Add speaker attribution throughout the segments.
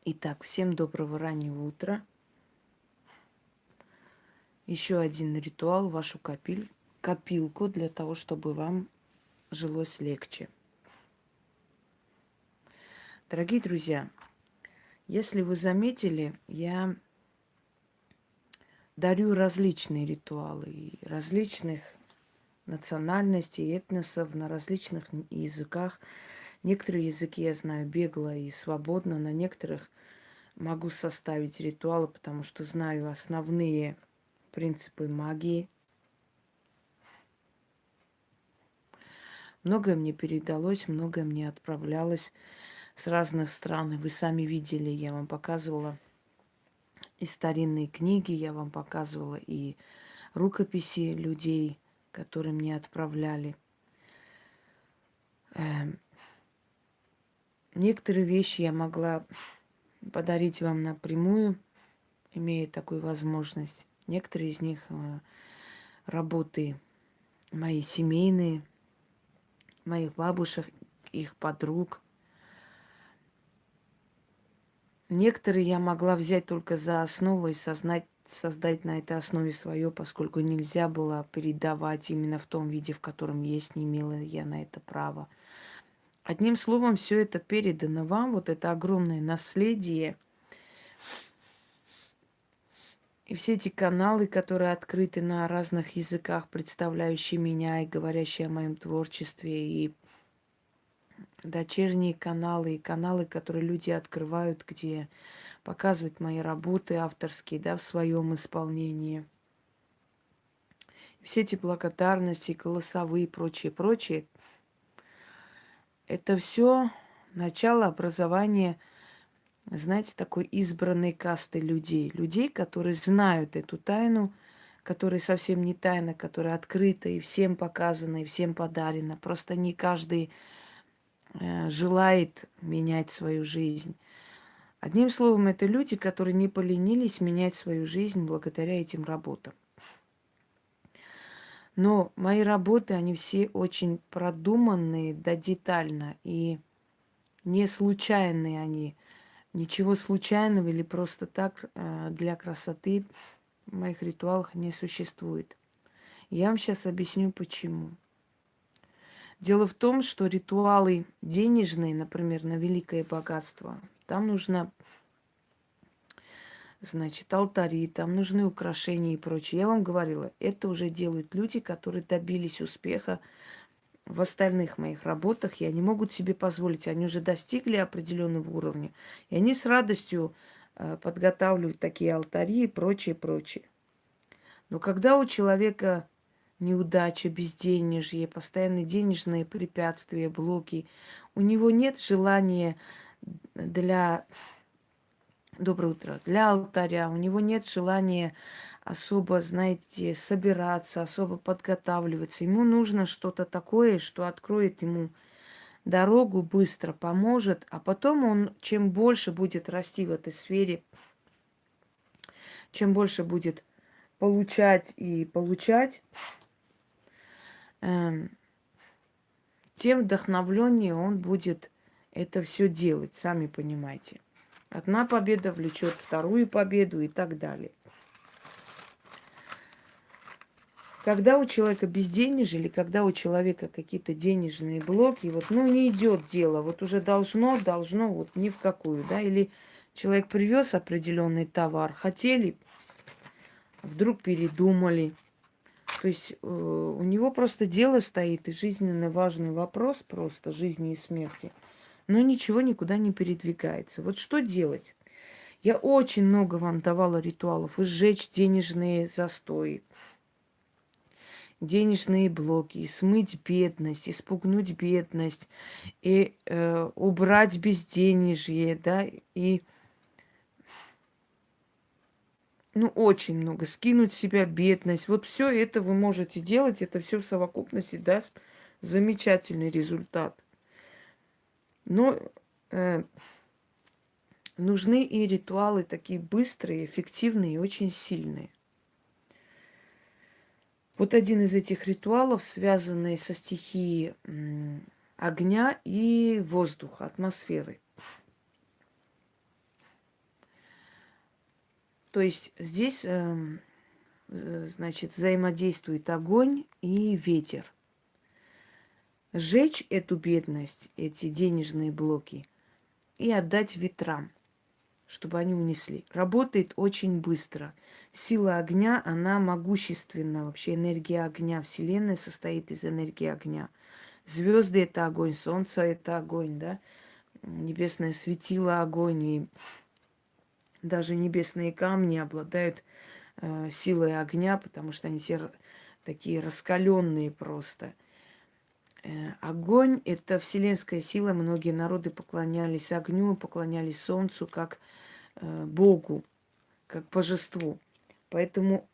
Speaker 1: Итак, всем доброго раннего утра. Еще один ритуал в вашу копилку для того, чтобы вам жилось легче. Дорогие друзья, если вы заметили, я дарю различные ритуалы и различных национальностей, этносов на различных языках. Некоторые языки я знаю бегло и свободно, на некоторых могу составить ритуалы, потому что знаю основные принципы магии. Многое мне передалось, многое мне отправлялось с разных стран. И вы сами видели, я вам показывала и старинные книги, я вам показывала и рукописи людей, которые мне отправляли. Некоторые вещи я могла подарить вам напрямую, имея такую возможность. Некоторые из них работы мои семейные, моих бабушек, их подруг. Некоторые я могла взять только за основу и создать на этой основе свое, поскольку нельзя было передавать именно в том виде, в котором есть, не имела я на это права. Одним словом, все это передано вам, вот это огромное наследие. И все эти каналы, которые открыты на разных языках, представляющие меня и говорящие о моем творчестве, и дочерние каналы, и каналы, которые люди открывают, где показывают мои работы авторские, да, в своем исполнении. Все эти благодарности, голосовые и прочее, прочее, это все начало образования, знаете, такой избранной касты людей. Людей, которые знают эту тайну, которая совсем не тайна, которая открыта и всем показана, и всем подарена. Просто не каждый желает менять свою жизнь. Одним словом, это люди, которые не поленились менять свою жизнь благодаря этим работам. Но мои работы, они все очень продуманные, да, детально, и не случайные они. Ничего случайного или просто так для красоты в моих ритуалах не существует. Я вам сейчас объясню, почему. Дело в том, что ритуалы денежные, например, на великое богатство, там нужно, значит, алтари, там нужны украшения и прочее. Я вам говорила, это уже делают люди, которые добились успеха в остальных моих работах, и они могут себе позволить, они уже достигли определенного уровня, и они с радостью подготавливают такие алтари и прочее, прочее. Но когда у человека неудача, безденежье, постоянные денежные препятствия, блоки, у него нет желания для доброе утро, для алтаря, у него нет желания особо, знаете, собираться, особо подготавливаться. Ему нужно что-то такое, что откроет ему дорогу, быстро поможет, а потом он, чем больше будет расти в этой сфере, чем больше будет получать и получать, эм, тем вдохновленнее он будет это все делать, сами понимаете. Одна победа влечет вторую победу и так далее. Когда у человека безденежье или когда у человека какие-то денежные блоки, вот, ну, не идет дело, вот уже должно, вот ни в какую, да, или человек привез определенный товар, хотели, вдруг передумали. То есть у него просто дело стоит, и жизненно важный вопрос просто жизни и смерти, но ничего никуда не передвигается. Вот что делать? Я очень много вам давала ритуалов: и сжечь денежные застои, денежные блоки, и смыть бедность, испугнуть бедность, и убрать безденежье, да, и, ну, очень много, скинуть с себя бедность. Вот все это вы можете делать, это все в совокупности даст замечательный результат. Но э, нужны и ритуалы такие быстрые, эффективные и очень сильные. Вот один из этих ритуалов, связанный со стихией огня и воздуха, атмосферы. То есть здесь, значит, взаимодействует огонь и ветер. Сжечь эту бедность, эти денежные блоки, и отдать ветрам, чтобы они унесли. Работает очень быстро. Сила огня, она могущественна. Вообще энергия огня. Вселенная состоит из энергии огня. Звезды это огонь, солнце это огонь, да? Небесное светило огонь, и даже небесные камни обладают силой огня, потому что они все такие раскаленные просто. Огонь – это вселенская сила. Многие народы поклонялись огню, поклонялись солнцу как Богу, как божеству. Поэтому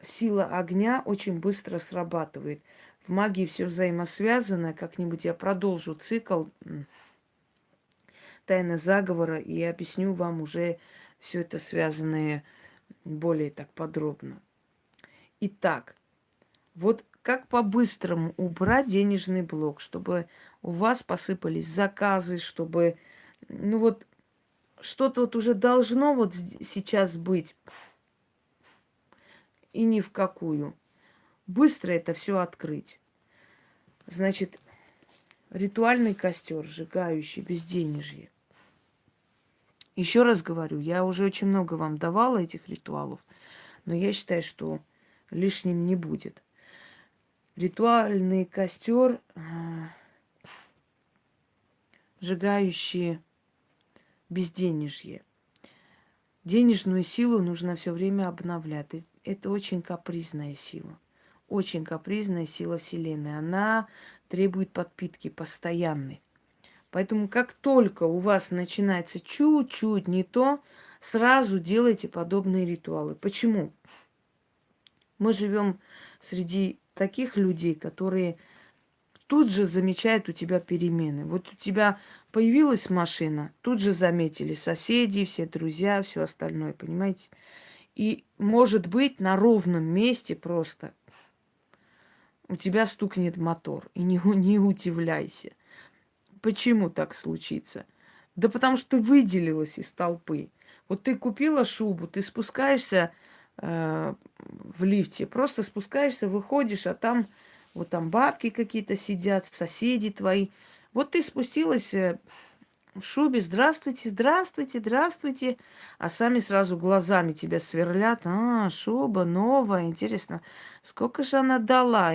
Speaker 1: сила огня очень быстро срабатывает. В магии все взаимосвязано. Как-нибудь я продолжу цикл «Тайна заговора» и объясню вам уже все это связанное более так подробно. Итак, вот как по-быстрому убрать денежный блок, чтобы у вас посыпались заказы, чтобы, ну вот, что-то вот уже должно вот сейчас быть, и ни в какую. Быстро это все открыть. Значит, ритуальный костер, сжигающий безденежье. Еще раз говорю, я уже очень много вам давала этих ритуалов, но я считаю, что лишним не будет. Ритуальный костер, сжигающий безденежье. Денежную силу нужно все время обновлять. Это очень капризная сила. Очень капризная сила Вселенной. Она требует подпитки постоянной. Поэтому как только у вас начинается чуть-чуть не то, сразу делайте подобные ритуалы. Почему? Мы живем среди таких людей, которые тут же замечают у тебя перемены. Вот у тебя появилась машина, тут же заметили соседи, все друзья, все остальное, понимаете? И, может быть, на ровном месте просто у тебя стукнет мотор. И не удивляйся. Почему так случится? Да потому что ты выделилась из толпы. Вот ты купила шубу, ты спускаешься в лифте, просто спускаешься, выходишь, а там вот там бабки какие-то сидят, соседи твои. Вот ты спустилась в шубе, здравствуйте, здравствуйте, здравствуйте, а сами сразу глазами тебя сверлят. А, шуба новая, интересно, сколько же она дала?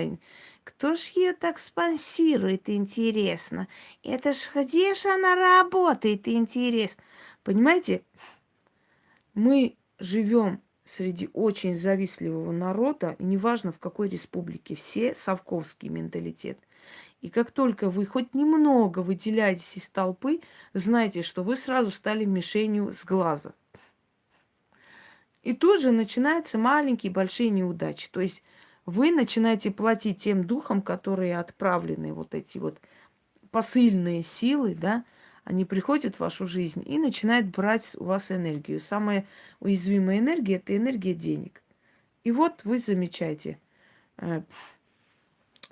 Speaker 1: Кто ж ее так спонсирует, интересно? Это ж где же она работает, интересно? Понимаете, мы живем среди очень завистливого народа, и неважно в какой республике, все совковский менталитет. И как только вы хоть немного выделяетесь из толпы, знайте, что вы сразу стали мишенью с глаза. И тут же начинаются маленькие, большие неудачи. То есть вы начинаете платить тем духам, которые отправлены, вот эти вот посыльные силы, да, они приходят в вашу жизнь и начинают брать у вас энергию. Самая уязвимая энергия – это энергия денег. И вот вы замечаете,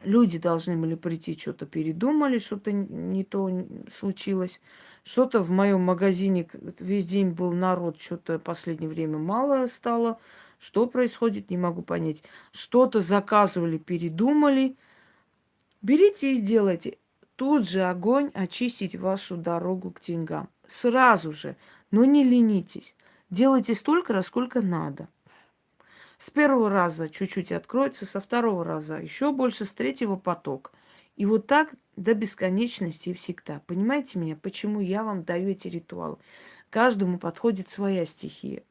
Speaker 1: люди должны были прийти, что-то передумали, что-то не то случилось. Что-то в моем магазине весь день был народ, что-то в последнее время мало стало. Что происходит, не могу понять. Что-то заказывали, передумали. Берите и сделайте. Тут же огонь очистить вашу дорогу к деньгам. Сразу же. Но не ленитесь. Делайте столько раз, сколько надо. С первого раза чуть-чуть откроется, со второго раза еще больше, с третьего поток. И вот так до бесконечности и всегда. Понимаете меня, почему я вам даю эти ритуалы? Каждому подходит своя стихия.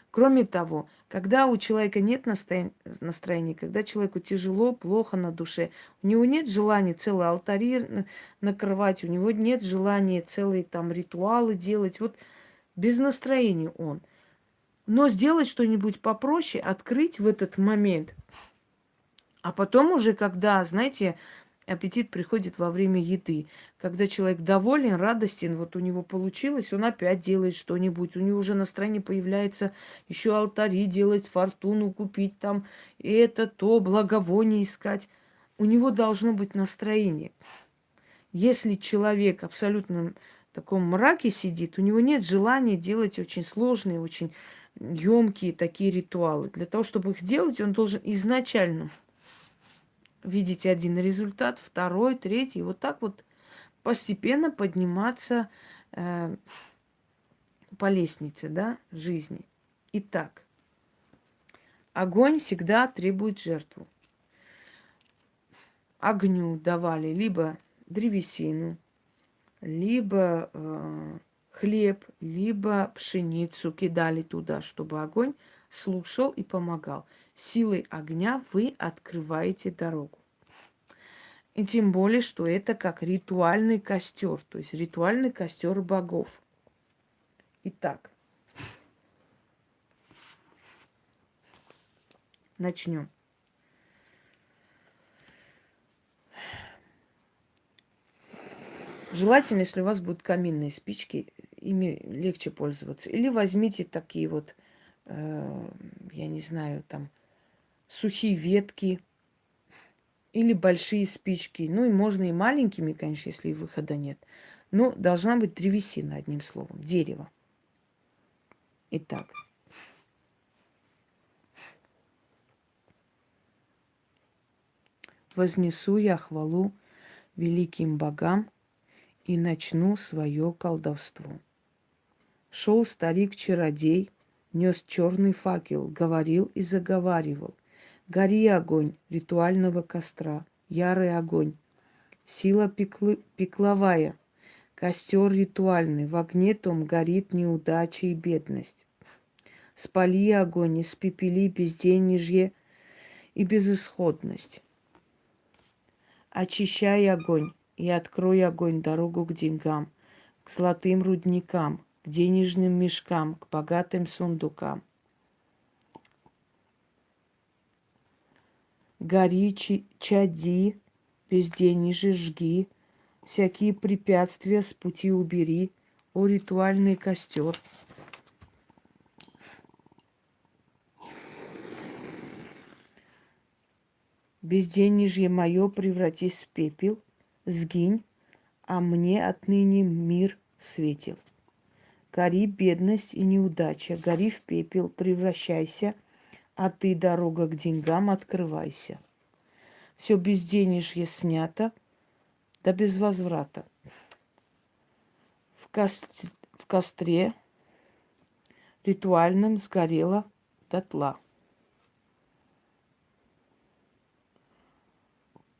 Speaker 1: Кроме того, когда у человека нет настроения, когда человеку тяжело, плохо на душе, у него нет желания целые алтари накрывать, у него нет желания целые там ритуалы делать. Вот без настроения он. Но сделать что-нибудь попроще, открыть в этот момент. А потом уже, когда, знаете, аппетит приходит во время еды. Когда человек доволен, радостен, вот у него получилось, он опять делает что-нибудь. У него уже настроение появляется еще алтари делать, фортуну купить там, и это то, благовоние искать. У него должно быть настроение. Если человек абсолютно в таком мраке сидит, у него нет желания делать очень сложные, очень емкие такие ритуалы. Для того, чтобы их делать, он должен изначально видеть один результат, второй, третий, вот так вот постепенно подниматься по лестнице, да, жизни. Итак, огонь всегда требует жертву. Огню давали либо древесину, либо хлеб, либо пшеницу кидали туда, чтобы огонь слушал и помогал. Силой огня вы открываете дорогу. И тем более, что это как ритуальный костер, то есть ритуальный костер богов. Итак, начнем. Желательно, если у вас будут каминные спички, ими легче пользоваться. Или возьмите такие вот, я не знаю, там, сухие ветки или большие спички. Ну и можно и маленькими, конечно, если выхода нет. Но должна быть древесина, одним словом, дерево. Итак, вознесу я хвалу великим богам и начну свое колдовство. Шел старик-чародей, нес черный факел, говорил и заговаривал. Гори огонь ритуального костра, ярый огонь, сила пекловая, костер ритуальный, в огне том горит неудача и бедность. Спали огонь, испепели безденежье и безысходность. Очищай огонь и открой огонь дорогу к деньгам, к золотым рудникам, к денежным мешкам, к богатым сундукам. Гори, чади, безденежье жги, всякие препятствия с пути убери, о ритуальный костер. Безденежье мое превратись в пепел, сгинь, а мне отныне мир светил. Гори бедность и неудача, гори в пепел, превращайся, а ты, дорога к деньгам, открывайся. Все безденежье снято, да без возврата. В костре ритуальном сгорело дотла.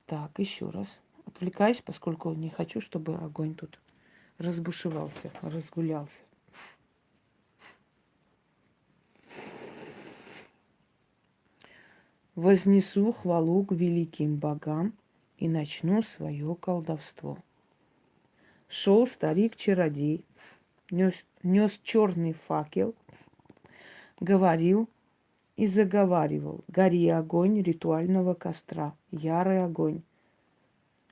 Speaker 1: Так, еще раз. Отвлекаюсь, поскольку не хочу, чтобы огонь тут разбушевался, разгулялся. Вознесу хвалу к великим богам и начну свое колдовство. Шел старик-чародей, нес черный факел, говорил и заговаривал. Гори огонь ритуального костра, ярый огонь,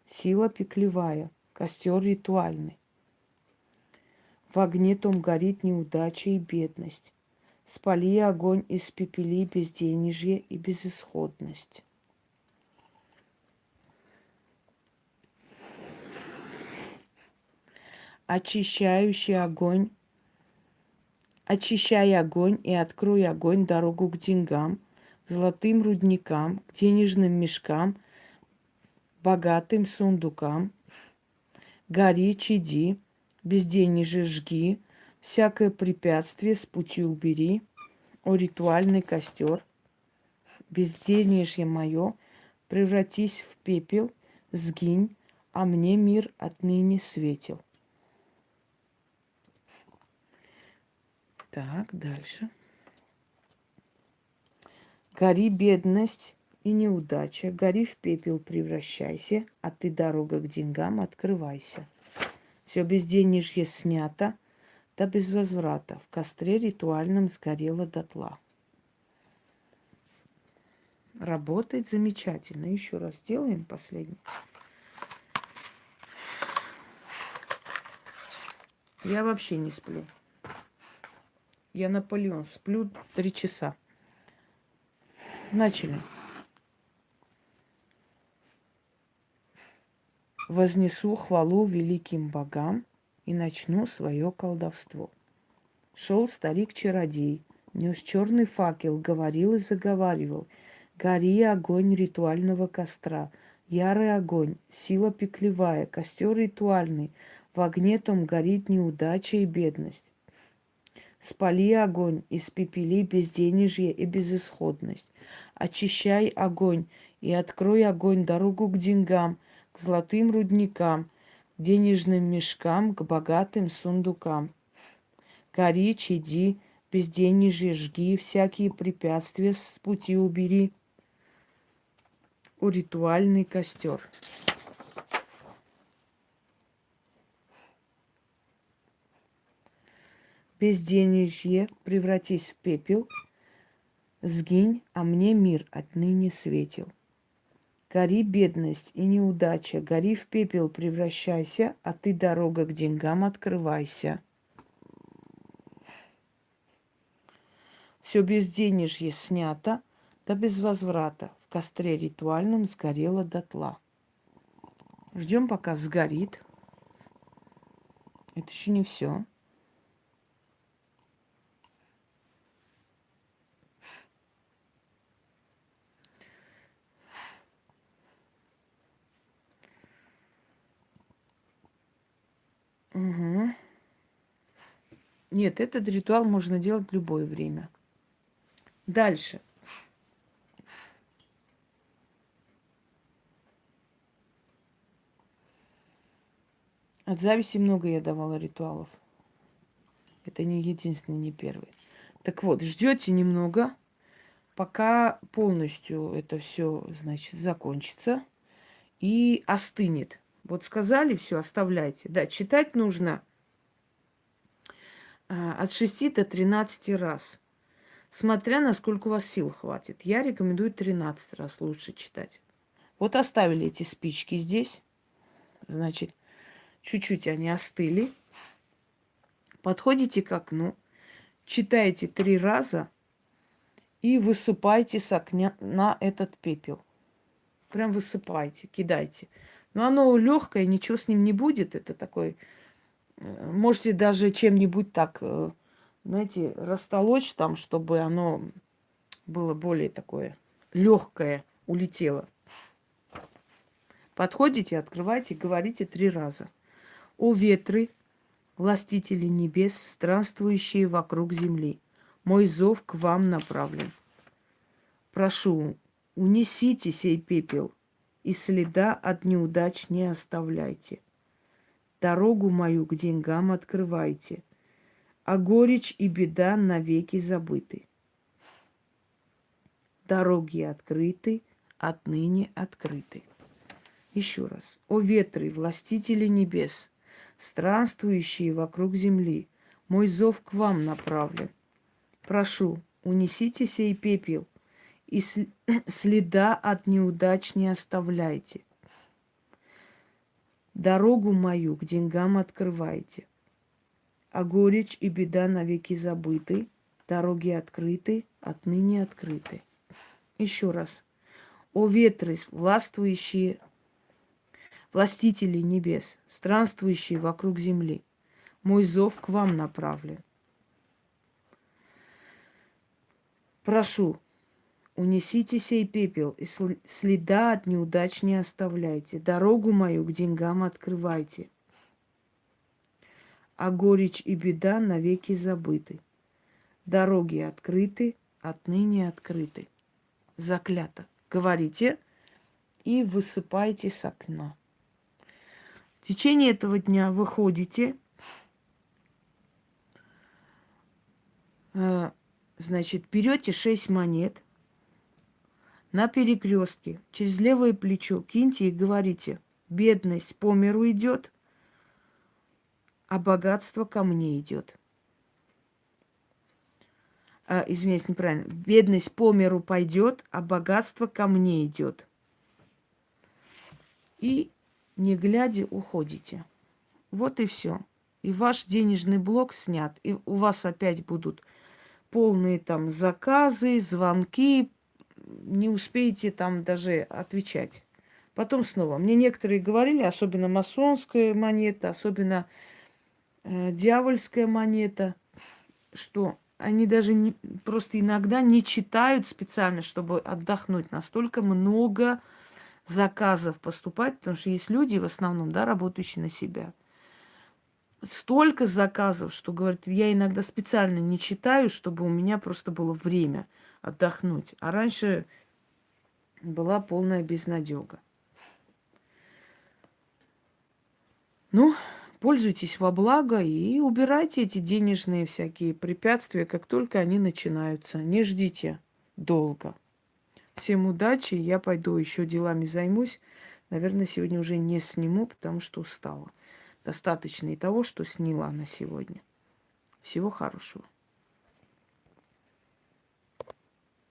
Speaker 1: сила пеклевая, костер ритуальный. В огне том горит неудача и бедность. Спали огонь, испепели безденежье и безысходность. Очищающий огонь, очищай огонь и открой огонь дорогу к деньгам, к золотым рудникам, к денежным мешкам, богатым сундукам. Гори, чади, безденежье жги, всякое препятствие с пути убери, о ритуальный костер. Безденежье мое, превратись в пепел, сгинь, а мне мир отныне светил. Так, дальше. Гори бедность и неудача, гори в пепел превращайся, а ты, дорога к деньгам, открывайся. Все безденежье снято, да без возврата. В костре ритуальном сгорело дотла. Работает замечательно. Еще раз делаем последний. Я вообще не сплю. Я Наполеон. Сплю 3 часа. Начали. Вознесу хвалу великим богам и начну свое колдовство. Шел старик-чародей, Нес черный факел, говорил и заговаривал. Гори, огонь ритуального костра. Ярый огонь, сила пеклевая, костер ритуальный. В огне том горит неудача и бедность. Спали огонь, испепели безденежье и безысходность. Очищай огонь и открой огонь дорогу к деньгам, к золотым рудникам, к денежным мешкам, к богатым сундукам. Гори, чади, безденежье жги, всякие препятствия с пути убери. О, ритуальный костер. Безденежье, превратись в пепел, сгинь, а мне мир отныне светил. Гори, бедность и неудача, гори в пепел превращайся, а ты, дорога к деньгам, открывайся. Все безденежье снято, да без возврата. В костре ритуальном сгорело дотла. Ждем, пока сгорит. Это еще не все. Угу. Нет, этот ритуал можно делать в любое время. Дальше. От зависти много я давала ритуалов. Это не единственный, не первый. Так вот, ждете немного, пока полностью это все, значит, закончится и остынет. Вот сказали, все, оставляйте. Да, читать нужно от 6 до 13 раз. Смотря, насколько у вас сил хватит. Я рекомендую 13 раз лучше читать. Вот оставили эти спички здесь. Значит, чуть-чуть они остыли. Подходите к окну, читаете 3 раза и высыпайте с окна на этот пепел. Прям высыпайте, кидайте. Но оно легкое, ничего с ним не будет. Это такой... Можете даже чем-нибудь так, знаете, растолочь там, чтобы оно было более такое легкое, улетело. Подходите, открывайте, говорите 3 раза. О ветры, властители небес, странствующие вокруг земли, мой зов к вам направлен. Прошу, унесите сей пепел, и следа от неудач не оставляйте. Дорогу мою к деньгам открывайте, а горечь и беда навеки забыты. Дороги открыты, отныне открыты. Еще раз. О ветры, властители небес, странствующие вокруг земли, мой зов к вам направлен. Прошу, унесите сей пепел, и следа от неудач не оставляйте. Дорогу мою к деньгам открывайте, а горечь и беда навеки забыты, дороги открыты, отныне открыты. Еще раз. О ветры, властвующие, властители небес, странствующие вокруг земли, мой зов к вам направлен. Прошу, унесите сей пепел, и следа от неудач не оставляйте. Дорогу мою к деньгам открывайте, а горечь и беда навеки забыты. Дороги открыты, отныне открыты. Заклято. Говорите и высыпайте с окна. В течение этого дня выходите, значит, берете 6 монет, на перекрестке через левое плечо киньте и говорите: бедность по миру идет, а богатство ко мне идет. Извиняюсь, неправильно. Бедность по миру пойдет, а богатство ко мне идет. И, не глядя, уходите. Вот и все. И ваш денежный блок снят. И у вас опять будут полные там заказы, звонки. Не успеете там даже отвечать. Потом снова. Мне некоторые говорили, особенно масонская монета, особенно дьявольская монета, что они даже просто иногда не читают специально, чтобы отдохнуть. Настолько много заказов поступает, потому что есть люди, в основном, да, работающие на себя. Столько заказов, что, говорит, я иногда специально не читаю, чтобы у меня просто было время отдохнуть. А раньше была полная безнадега. Ну, пользуйтесь во благо и убирайте эти денежные всякие препятствия, как только они начинаются. Не ждите долго. Всем удачи, я пойду еще делами займусь. Наверное, сегодня уже не сниму, потому что устала. Достаточно и того, что сняла на сегодня. Всего хорошего.